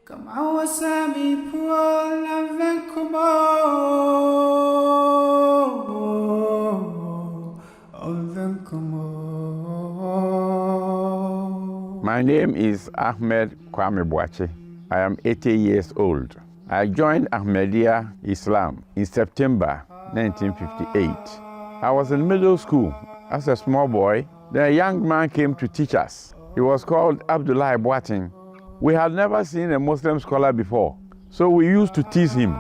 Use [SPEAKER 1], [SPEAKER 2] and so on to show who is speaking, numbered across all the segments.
[SPEAKER 1] My name is Ahmad Kawame Boakye. I am 80 years old. I joined Ahmadiyyat Islam in September 1958. I was in middle school as a small boy. Then a young man came to teach us. He was called Alhaj. We had never seen a Muslim scholar before, so we used to tease him.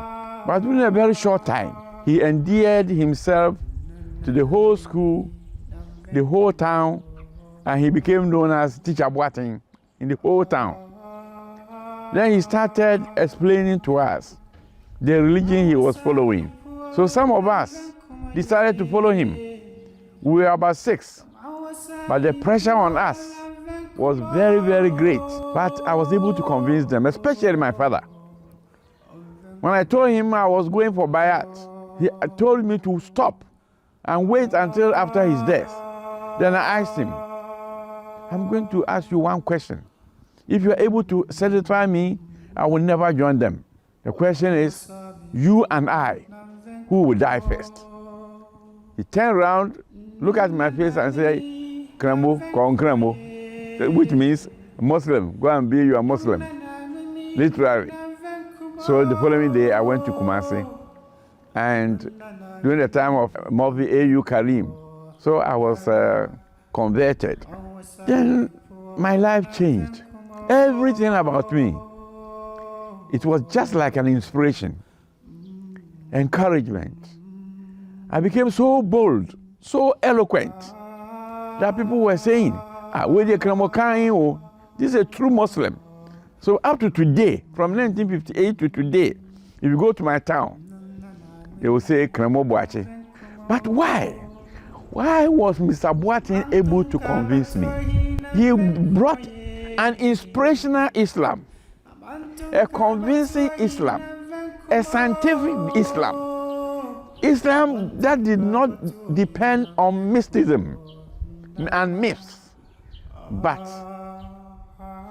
[SPEAKER 1] But within a very short time, he endeared himself to the whole school, the whole town, and he became known as Teacher Boatye in the whole town. Then he started explaining to us the religion he was following. So some of us decided to follow him. We were about 6, but the pressure on us was very, very great. But I was able to convince them, especially my father. When I told him I was going for Bayat, he told me to stop and wait until after his death. Then I asked him, I'm going to ask you one question. If you're able to satisfy me, I will never join them. The question is, you and I, who will die first? He turned around, looked at my face and said, Kremo, kon Kremo, which means Muslim, go and be your Muslim, literally. So the following day, I went to Kumasi, and during the time of Mufti A.U. Karim, so I was converted. Then my life changed. Everything about me, it was just like an inspiration, encouragement. I became so bold, so eloquent, that people were saying, this is a true Muslim. So up to today, from 1958 to today, if you go to my town, they will say Kremo Boakye. But why? Why was Mr. Boatye able to convince me? He brought an inspirational Islam, a convincing Islam, a scientific Islam, Islam that did not depend on mysticism and myths, but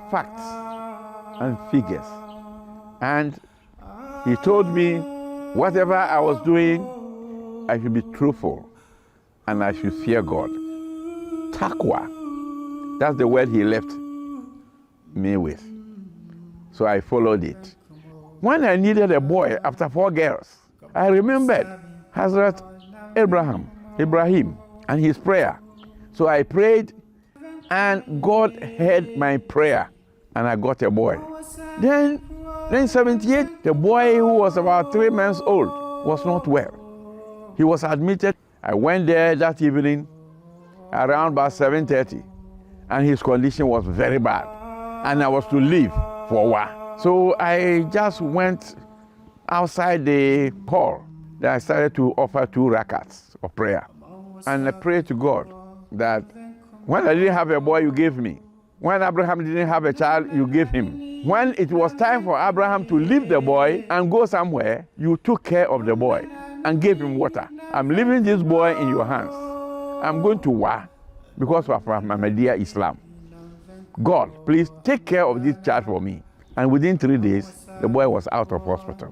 [SPEAKER 1] facts and figures. And he told me whatever I was doing, I should be truthful and I should fear God. Taqwa, that's the word he left me with. So I followed it. When I needed a boy after 4 girls, I remembered Hazrat Ibrahim and his prayer. So I prayed and God heard my prayer and I got a boy. Then in 78, the boy who was about 3 months old was not well. He was admitted. I went there that evening around about 7:30 and his condition was very bad. And I was to leave for a while. So I just went outside the hall. Then I started to offer 2 rakats of prayer. And I prayed to God that when I didn't have a boy, you gave me. When Abraham didn't have a child, you gave him. When it was time for Abraham to leave the boy and go somewhere, you took care of the boy and gave him water. I'm leaving this boy in your hands. I'm going to war because of Ahmadiyyat Islam. God, please take care of this child for me. And within 3 days, the boy was out of hospital.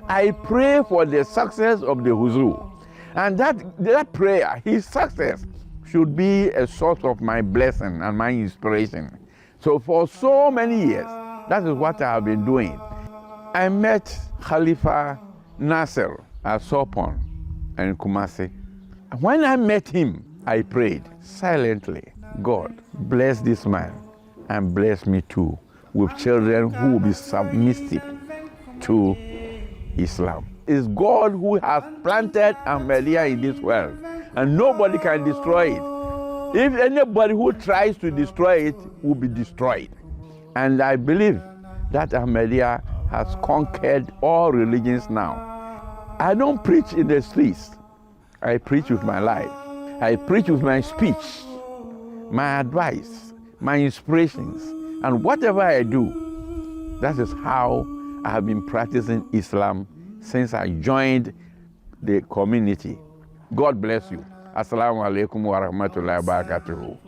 [SPEAKER 1] I pray for the success of the Huzur. And that prayer, his success, should be a source of my blessing and my inspiration. So for so many years, that is what I have been doing. I met Khalifa Nasser at Sopon and Kumasi. When I met him, I prayed silently, God, bless this man and bless me too with children who will be submissive to Islam. It's God who has planted Ahmadiyyat in this world, and nobody can destroy it. If anybody who tries to destroy it will be destroyed. And I believe that Ahmadiyyat has conquered all religions now. I don't preach in the streets. I preach with my life. I preach with my speech, my advice, my inspirations, and whatever I do. That is how I have been practicing Islam since I joined the community. God bless you. Assalamu alaikum wa rahmatullahi wa barakatuhu.